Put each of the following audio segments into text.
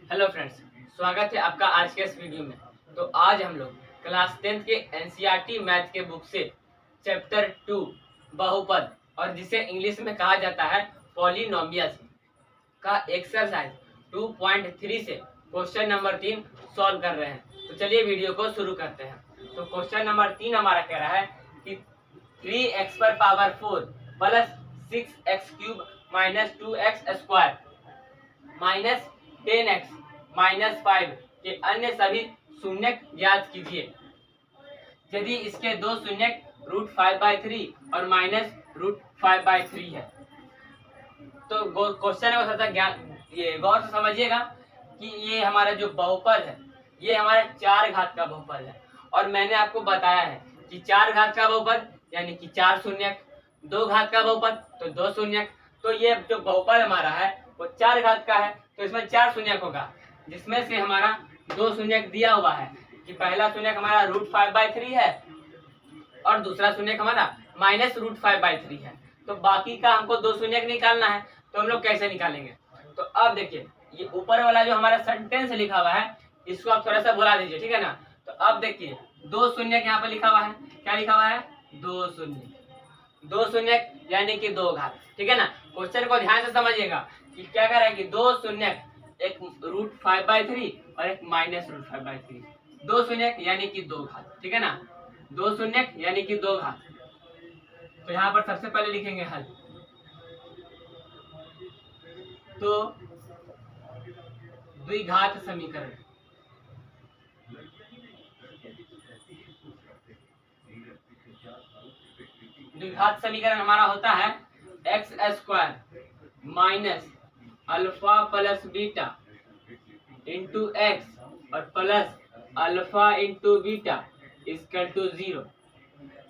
Hello friends, स्वागत है आपका आज के इस वीडियो में। तो आज हम लोग क्लास 10th के एनसीईआरटी मैथ के बुक से चैप्टर 2 बहुपद और जिसे इंग्लिश में कहा जाता है पॉलिनोमियल्स का एक्सरसाइज 2.3 से क्वेश्चन नंबर 3 सॉल्व कर रहे हैं। तो चलिए वीडियो को शुरू करते हैं। तो क्वेश्चन नंबर 3 हमारा कह रहा है कि 3x पर power 4 plus 6x cube minus 2x square minus 10x minus 5 के अन्य सभी शून्यक ज्ञात कीजिए। यदि इसके दो शून्यक √5/3 और माइनस √5/3 है। तो क्वेश्चन है ये गौर से समझिएगा कि ये हमारा जो बहुपद है ये हमारा 4 घात का बहुपद है। और मैंने आपको बताया है कि 4 घात का बहुपद यानी कि 4 शून्यक, 2 घात का बहुपद तो 2 शून्यक। तो ये जो बहुपद हमारा है वो 4 घात का है, तो इसमें 4 शून्यक होगा, जिसमें से हमारा 2 शून्यक दिया हुआ है कि पहला शून्यक हमारा √5/3 है और दूसरा शून्यक हमारा माइनस √5/3 है। तो बाकी का हमको 2 शून्यक निकालना है। तो हम लोग कैसे निकालेंगे? तो अब देखिए, ये ऊपर वाला जो हमारा सेंटेंस लिखा हुआ है इसको आप थोड़ा सा बुला दीजिए, ठीक है ना। तो अब देखिए 2 शून्यक यहाँ पर लिखा हुआ है। क्या लिखा हुआ है? 2 शून्यक। 2 शून्यक यानी कि 2 घात, ठीक है ना। क्वेश्चन को ध्यान से समझिएगा कि क्या कर रहा है कि 2 शून्यक, एक √5/3 और एक माइनस √5/3, 2 शून्यक यानी कि 2 घात, ठीक है ना। 2 शून्यक यानी कि 2 घात। तो यहाँ पर सबसे पहले लिखेंगे हल। तो द्विघात समीकरण, द्विघात समीकरण हमारा होता है x² minus alpha plus beta into x और plus alpha into beta equal to 0।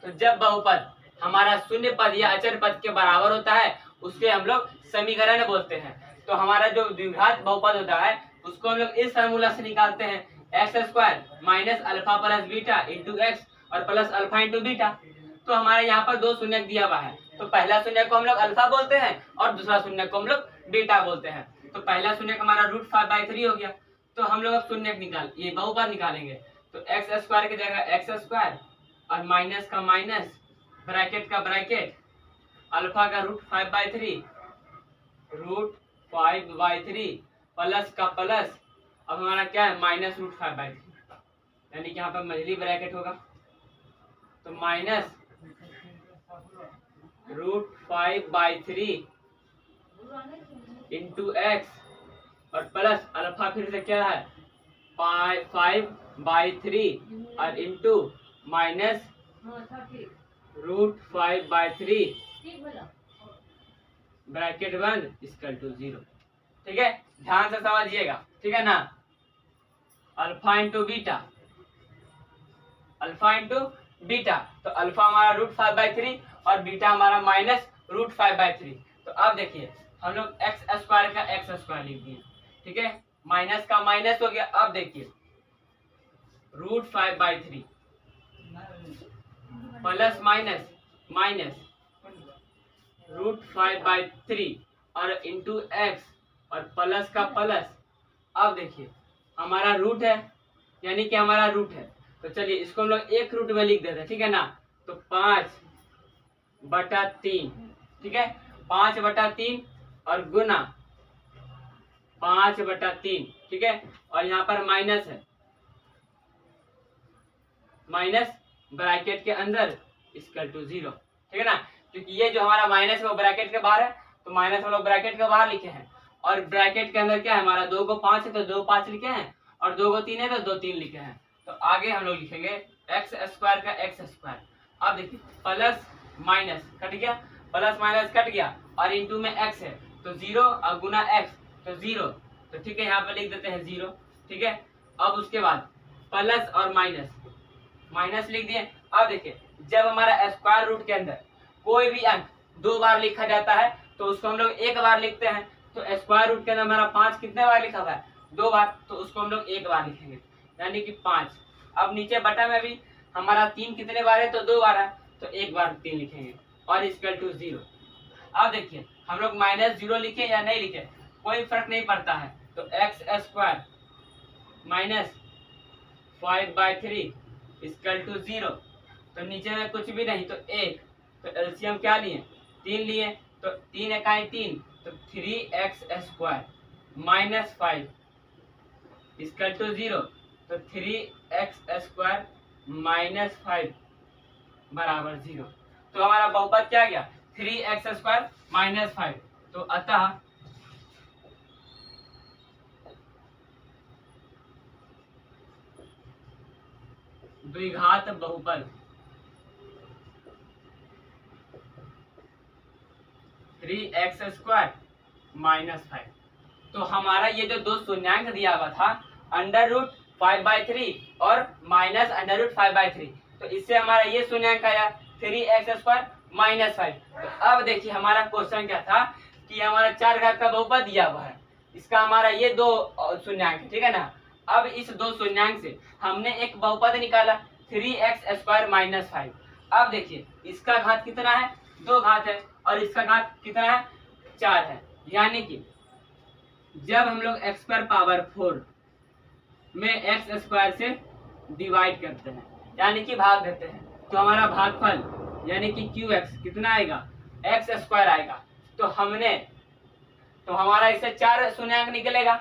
तो जब बहुपद हमारा शून्य पद या अचर पद के बराबर होता है उसके हम लोग समीकरण बोलते हैं। तो हमारा जो द्विघात बहुपद होता है उसको हम लोग इस फार्मूला से निकालते हैं, x² minus alpha plus beta into x और प्लस अल्फा इंटू बीटा। तो हमारे यहाँ पर 2 शून्यक दिया हुआ है, तो पहला शून्यक को हम लोग अल्फा बोलते हैं और दूसरा शून्यक को हम लोग बीटा बोलते हैं। तो पहला शून्यक हमारा √5/3 हो गया। तो हम लोग अब शून्यक ये बहुपद निकालेंगे। तो x² की जगह x² और माइनस का माइनस, ब्रैकेट का ब्रैकेट, अल्फा का √5/3 प्लस का प्लस, अब हमारा क्या है माइनस √5/3 यानी कि यहाँ पर मझली ब्रैकेट होगा। तो माइनस √5/3 इंटू एक्स और प्लस अल्फा फिर से क्या है 5/3 और इंटू माइनस √5/3 ब्रैकेट बंद इक्वल टू 0। ठीक है, ध्यान से समझिएगा, ठीक है ना। Alpha into beta, alpha into beta, तो अल्फा हमारा √5/3 और बीटा हमारा माइनस √5/3। तो अब देखिए हम लोग x² का x² लिख दिए, ठीक है, माइनस का माइनस हो गया। अब देखिए √5/3 प्लस माइनस माइनस √5/3 और इंटू एक्स और प्लस का प्लस। अब देखिए हमारा रूट है यानी कि हमारा रूट है, तो चलिए इसको हम लोग एक रूट में लिख देते हैं, ठीक है ना। तो 5/3, ठीक है, 5/3 और गुना 5/3, ठीक है, और यहाँ पर माइनस है, माइनस ब्रैकेट के अंदर इक्वल टू 0, ठीक है ना। क्योंकि ये जो हमारा माइनस है वो ब्रैकेट के बाहर है, तो माइनस हम लोग ब्रैकेट के बाहर लिखे हैं। और ब्रैकेट के अंदर क्या है हमारा 2 को 5 है तो 2 5 लिखे हैं, और 2 को 3 है तो 2 3 लिखे हैं। तो आगे हम लोग लिखेंगे x² का x²। अब देखिए प्लस माइनस कट गया, प्लस माइनस कट गया, और इंटू में x है तो 0 और गुना x तो 0, तो ठीक है यहाँ पे लिख देते हैं 0, ठीक है। अब उसके बाद प्लस और माइनस, माइनस लिख दिए। अब देखिए जब हमारा स्क्वायर रूट के अंदर कोई भी अंक 2 बार लिखा जाता है तो उसको हम लोग 1 बार लिखते हैं। तो स्क्वायर रूट के अंदर हमारा 5 कितने बार लिखा हुआ है? 2 बार, तो उसको हम लोग 1 बार लिखेंगे यानी कि 5। अब नीचे बटा में भी हमारा 3 कितने बार है? तो 2 बार है, तो 1 बार 3 लिखेंगे और इक्वल टू 0। अब देखिए हम लोग -0 लिखे या नहीं लिखे कोई फर्क नहीं पड़ता है, तो x square minus 5/3 equal to 0। तो नीचे में कुछ भी नहीं तो 1, तो एलसीएम क्या लिए 3 लिए, तो 3 इकाई 3, तो 3x square minus 5 equal to 0। तो 3x स्क्वायर माइनस 5 बराबर 0। तो हमारा बहुपद क्या गया 3x स्क्वायर माइनस 5। तो अतः द्विघात बहुपद 3x स्क्वायर माइनस 5। तो हमारा ये जो दो शून्यांक दिया हुआ था √5/3 और माइनस √5/3, तो इससे हमारा ये शून्यांक आया 3x स्क्वायर माइनस 5। तो अब देखिए हमारा क्वेश्चन क्या था कि हमारा 4 घात का बहुपद दिया हुआ है, इसका हमारा ये दो शून्यांक है, ठीक है ना। अब इस दो शून्यांक से हमने एक बहुपद निकाला 3x स्क्वायर माइनस 5। अब देखिए इसका घात कितना है 2 घात है और इसका घात कितना है 4 है, यानी कि जब हम लोग x पर पावर 4 में x स्क्वायर से डिवाइड करते हैं यानी कि भाग देते हैं, तो हमारा भागफल यानी कि qx कितना आएगा x स्क्वायर आएगा। तो हमारा इससे 4 शून्यांक निकलेगा,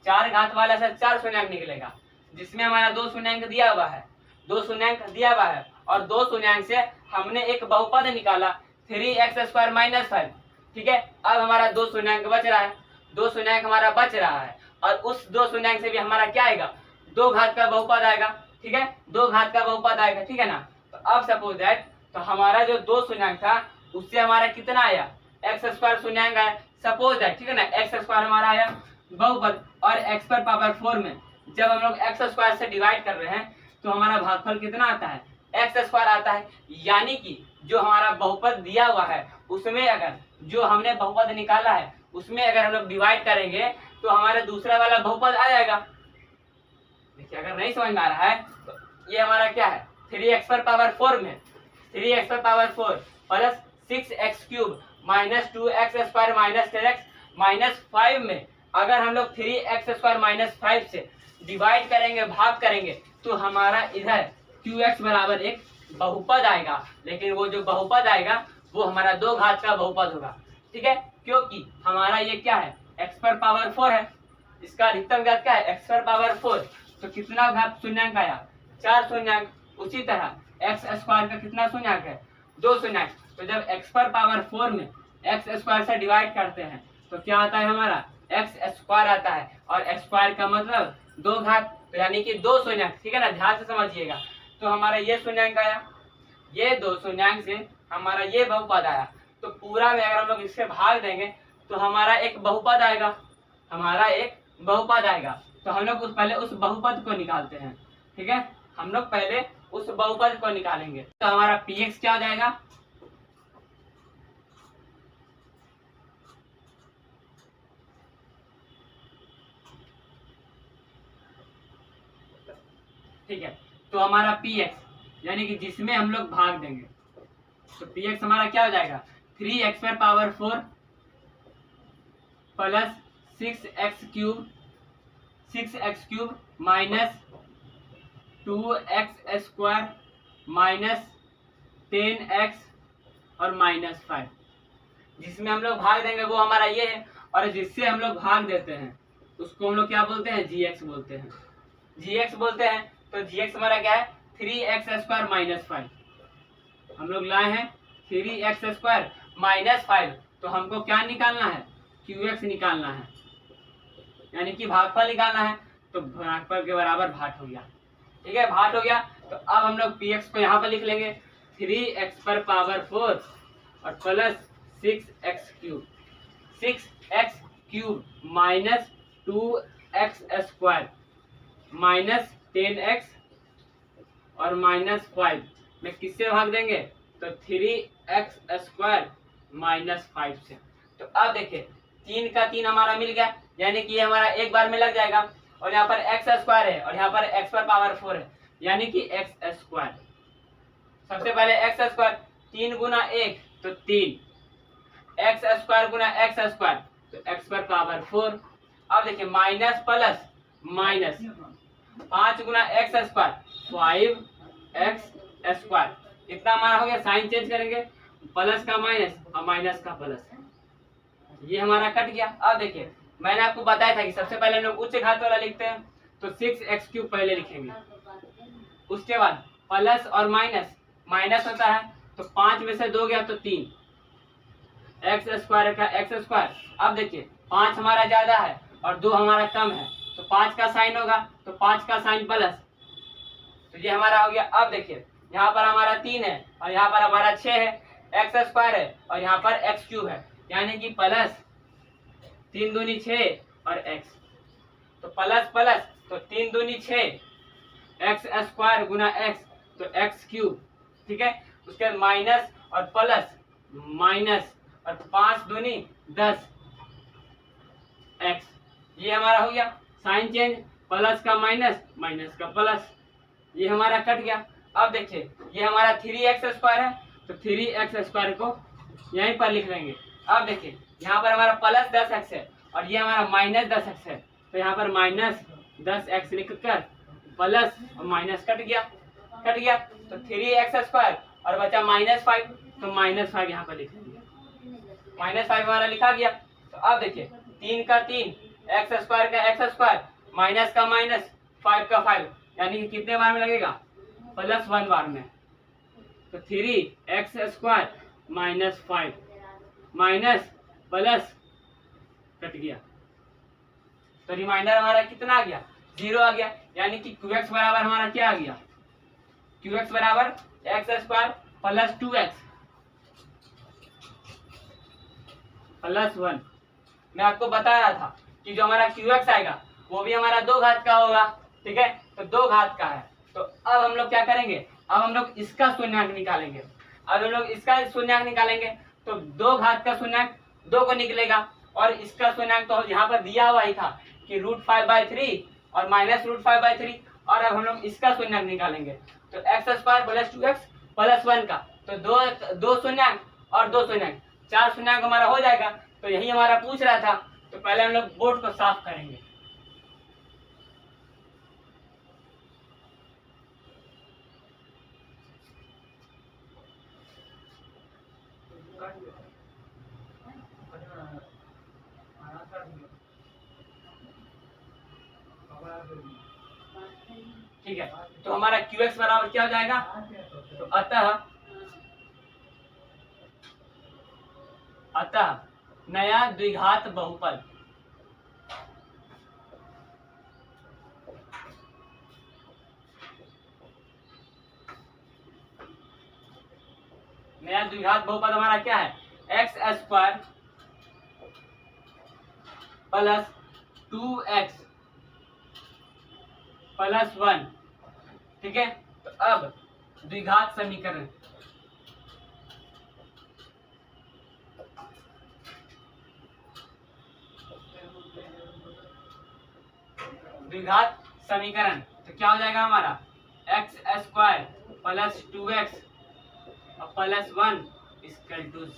4 घात वाला से 4 शून्यांक निकलेगा, जिसमें हमारा 2 शून्यांक दिया हुआ है, 2 शून्यांक दिया हुआ है और 2 शून्यांक से हमने एक बहुपद निकाला 3x स्क्वायर माइनस 5। ठीक है, अब हमारा 2 शून्यांक बच रहा है, 2 शून्यांक हमारा बच रहा है और उस 2 शून्यांक से भी हमारा क्या आएगा 2 घात का बहुपद आएगा। ठीक है, 2 घात का बहुपद आएगा, ठीक है ना। तो अब सपोज दैट तो हमारा जो 2 शून्यांक था उससे हमारा कितना आया एक्स स्क्वायर शून्यांक आया, सपोज दैट, ठीक है ना। एक्स स्क्वायर हमारा आया बहुपद और एक्स पर पावर 4 में जब हम लोग एक्स स्क्वायर से डिवाइड कर रहे हैं तो हमारा भागफल कितना आता है एक्स स्क्वायर आता है, यानी कि जो हमारा बहुपद दिया हुआ है उसमें अगर जो हमने बहुपद निकाला है उसमें अगर हम लोग डिवाइड करेंगे तो हमारा दूसरा वाला बहुपद आ जाएगा। देखिए अगर नहीं समझ में आ रहा है तो ये हमारा क्या है 3x पर पावर 4 में 3x पर power 4 plus 6x cube minus 2x square minus 10x minus 5 में अगर हम लोग 3x स्क्वायर माइनस 5 से डिवाइड करेंगे भाग करेंगे तो हमारा इधर qx बराबर एक बहुपद आएगा, लेकिन वो जो बहुपद आएगा वो हमारा 2 घात का बहुपद होगा। ठीक है, क्योंकि हमारा ये क्या है x पर पावर 4 है, इसका अधिकतम घात क्या है x पर पावर 4, तो कितना घात शून्यांक आया 4 शून्यांक। उसी तरह x स्क्वायर का कितना शून्यांक है 2 शून्यांक। तो जब x पर पावर 4 में x स्क्वायर से डिवाइड करते हैं तो क्या आता है हमारा x स्क्वायर आता है और x स्क्वायर का मतलब 2 घात, तो यानी कि 2 शून्यांक। ठीक है ना, ध्यान से समझिएगा। तो हमारा ये शून्यांक आया, ये 2 शून्यांक से हमारा ये बहुपद आया, तो पूरा में अगर हम लोग इससे भाग देंगे तो हमारा एक बहुपद आएगा, हमारा एक बहुपद आएगा। तो हम लोग पहले उस बहुपद को निकालते हैं। ठीक है, हम लोग पहले उस बहुपद को निकालेंगे तो हमारा px क्या हो जाएगा ठीक है, तो हमारा px यानी कि जिसमें हम लोग भाग देंगे तो px हमारा क्या हो जाएगा 3x पर power 4 plus 6x cube minus 2x square minus 10x और माइनस 5। जिसमें हम लोग भाग देंगे वो हमारा ये है और जिससे हम लोग भाग देते हैं उसको हम लोग क्या बोलते हैं gx बोलते हैं, gx बोलते हैं। तो gx हमारा क्या है 3x स्क्वायर माइनस 5। हम लोग लाए हैं 3x स्क्वायर माइनस 5, तो हमको क्या निकालना है qx निकालना है, यानी कि भागफल निकालना है। तो भागफल के बराबर भाट हो गया। ठीक है, भाट हो गया। तो अब हम लोग px को यहाँ पर लिख लेंगे 3x पर पावर 4 और plus 6x cube minus 2x square minus 10x और माइनस 5 में किससे भाग देंगे तो 3x स्क्वायर माइनस 5 से। तो अब देखिए 3 का 3 हमारा मिल गया, यानी कि ये हमारा एक बार में लग जाएगा और यहाँ पर x स्क्वायर है और यहाँ पर x पर पावर 4 है, यानी कि x स्क्वायर। सबसे पहले x स्क्वायर 3 गुना 1 तो 3, x स्क्वायर गुना x स्क्वायर तो x पर पावर 4 अब देखिए माइनस प्लस माइनस 5 गुना एक्स स्क्वायर 5x स्क्वायर, इतना हमारा हो गया। साइन चेंज करेंगे, प्लस का माइनस और माइनस का प्लस, ये हमारा कट गया। अब देखिए मैंने आपको बताया था कि सबसे पहले हम लोग उच्च घात वाला लिखते हैं, तो 6x³ पहले लिखेंगे, उसके बाद प्लस और माइनस, माइनस होता है तो 5 में से 2 गया तो 3, एक्स स्क्वायर का एक्स स्क्वायर। अब देखिए 5 हमारा ज्यादा है और 2 हमारा कम है, तो 5 का साइन होगा तो 5 का साइन प्लस, तो ये हमारा हो गया। अब देखिए यहाँ पर हमारा 3 है और यहाँ पर हमारा 6 है, एक्स स्क्वायर है और यहाँ पर x³ है, यानी कि प्लस 3 दूनी 6 और x, तो प्लस प्लस तो 3 दूनी 6, एक्स स्क्वायर गुना x तो x³, ठीक है। उसके बाद माइनस और प्लस माइनस और 5 दूनी 10 x, ये हमारा हो गया। साइन चेंज, प्लस का माइनस माइनस का प्लस, ये हमारा कट गया। अब देखिए ये हमारा 3x² है, तो 3x² को यहीं पर लिख लेंगे। अब देखिए यहाँ पर हमारा प्लस 10x है और ये हमारा माइनस 10x है, तो यहाँ पर माइनस 10x लिख कर प्लस और माइनस कट गया, तो 3x² और बचा -5, तो -5 यहाँ पर लिख लेंगे, -5 हमारा लिखा गया। तो अब देखिए 3 का 3, x² का x², माइनस का माइनस, 5 का 5, यानी कि कितने बार में लगेगा, +1 बार में, तो 3x² -5 माइनस प्लस कट गया, तो रिमाइंडर हमारा कितना आ गया, 0 आ गया, यानी कि qx बराबर हमारा क्या आ गया, qx बराबर x² प्लस 2x प्लस 1। मैं आपको बता रहा था कि जो हमारा qx आएगा वो भी हमारा 2 घात का होगा, ठीक है, तो 2 घात का है। तो अब हम लोग क्या करेंगे, अब हम लोग इसका शून्यांक निकालेंगे। अब हम लोग इसका शून्यांक निकालेंगे तो 2 घात का शून्यांक 2 को निकलेगा, और इसका शून्यांक तो यहाँ पर दिया हुआ ही था कि √5/3 और -√5/3, और अब हम लोग इसका शून्यांक निकालेंगे, तो x² प्लस 2x प्लस 1 का, तो दो शून्यांक और 2 शून्यांक, 4 शून्यांक हमारा हो जाएगा। तो यही हमारा पूछ रहा था, तो पहले हम लोग बोर्ड को साफ करेंगे। ठीक है, तो हमारा qx बराबर क्या हो जाएगा, तो अतः नया द्विघात बहुपद, नया द्विघात बहुपद हमारा क्या है, x² प्लस 2x प्लस 1, ठीक है। तो अब द्विघात समीकरण, तो क्या हो जाएगा हमारा, x² प्लस 2x प्लस 1 =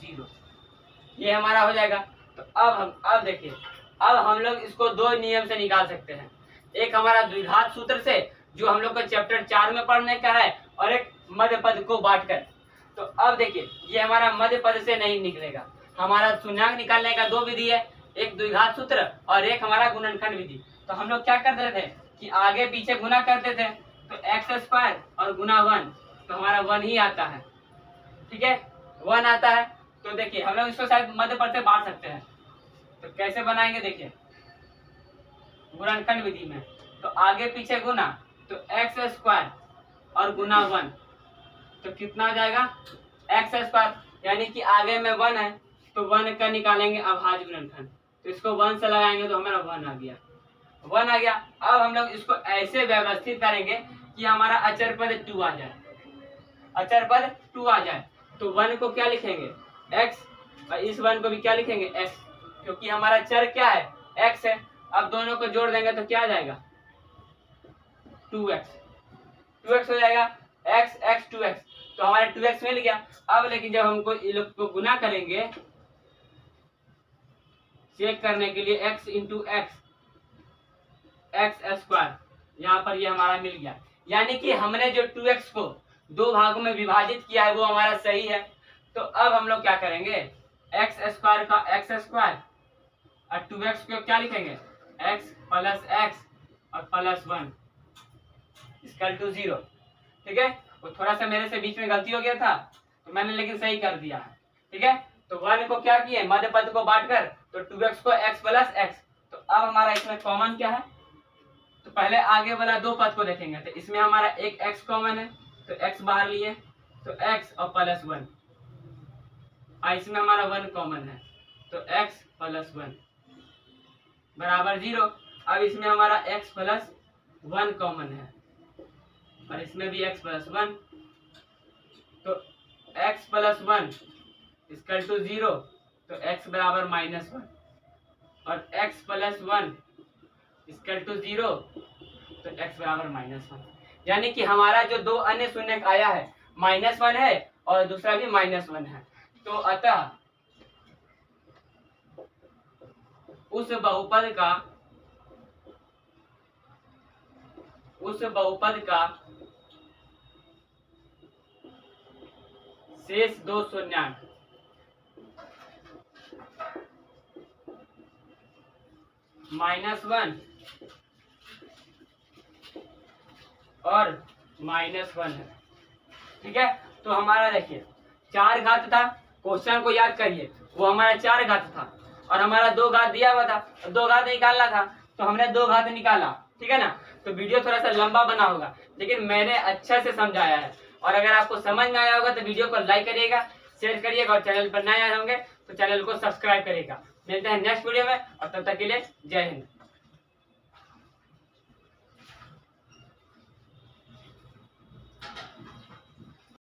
0, ये हमारा हो जाएगा। तो अब देखिए, अब हम लोग इसको 2 नियम से निकाल सकते हैं, एक हमारा द्विघात सूत्र से जो हम लोग को चैप्टर 4 में पढ़ने का है, और एक मध्य पद को बांटकर। तो अब देखिए ये हमारा मध्य पद से नहीं निकलेगा, हमारा शून्यांक निकालने का 2 विधि है, एक द्विघात सूत्र और एक हमारा गुणनखंड विधि। तो हम लोग क्या करते थे कि आगे पीछे गुना करते थे, तो x² और गुना 1, तो हमारा 1 ही आता है, ठीक है, 1 आता है। तो देखिए हम लोग इसको शायद मध्य पद से बांट सकते हैं, तो कैसे बनाएंगे, देखिए गुणनखंड विधि में, तो आगे पीछे गुना, तो x² और गुना 1, तो कितना आ जाएगा, x², यानी कि आगे में 1 है तो 1 का निकालेंगे अभाज्य गुणनखंड, तो इसको 1 से लगाएंगे तो हमारा 1 आ गया, 1 आ गया। अब हम लोग इसको ऐसे व्यवस्थित करेंगे कि हमारा अचर पद 2 आ जाए, अचर पद 2 आ जाए, तो 1 को क्या लिखेंगे, x, और इस 1 को भी क्या लिखेंगे, x, क्योंकि हमारा चर क्या है, x है। अब दोनों को जोड़ देंगे तो क्या आ जाएगा, 2x हो जाएगा, x 2x, तो हमारे 2x मिल गया। अब लेकिन जब हमको इन लोग को गुना करेंगे, चेक करने के लिए x × x, एक्स स्क्वायर, यहाँ पर ये हमारा मिल गया। यानी कि हमने जो 2x को दो भागों में विभाजित किया है वो हमारा सही है। तो अब हम लोग क्या करेंगे, एक्स स्क्वायर का एक्स स्क्वायर और 2x को क्या लिखेंगे, x प्लस एक्स और प्लस 1 इक्वल टू 0। ठीक है, वो थोड़ा सा मेरे से बीच में गलती हो गया था तो मैंने लेकिन सही कर दिया है। ठीक है, तो 1 को क्या किए, मध्य पद को बांटकर, तो 2x को x प्लस एक्स। तो अब हमारा इसमें कॉमन क्या है, तो पहले आगे वाला दो पद को देखेंगे। तो इसमें हमारा एक x कॉमन है तो x बाहर लिए, तो x और प्लस 1, और इसमें हमारा 1 कॉमन है तो x प्लस 1 बराबर 0। अब इसमें हमारा x प्लस 1 कॉमन है और इसमें भी x प्लस 1, तो x प्लस 1 इक्वल टू 0, तो x बराबर -1 और x प्लस 1 इक्वल टू 0, तो x बराबर -1। यानी कि हमारा जो दो अन्य शून्य आया है -1 है और दूसरा भी -1 है। तो अतः उस बहुपद का शेष दो शून्यांक -1 और -1 है। ठीक है, तो हमारा देखिए 4 घात था, क्वेश्चन को याद करिए, वो हमारा 4 घात था और हमारा 2 घात दिया हुआ था, 2 घात निकालना था तो हमने 2 घात निकाला। ठीक है ना, तो वीडियो थोड़ा सा लंबा बना होगा लेकिन मैंने अच्छे से समझाया है। और अगर आपको समझ में आया होगा तो वीडियो को लाइक करिएगा, शेयर करिएगा और चैनल पर नए आए होंगे तो चैनल को सब्सक्राइब करिएगा। मिलते हैं नेक्स्ट वीडियो में और तब तक के लिए जय हिंद।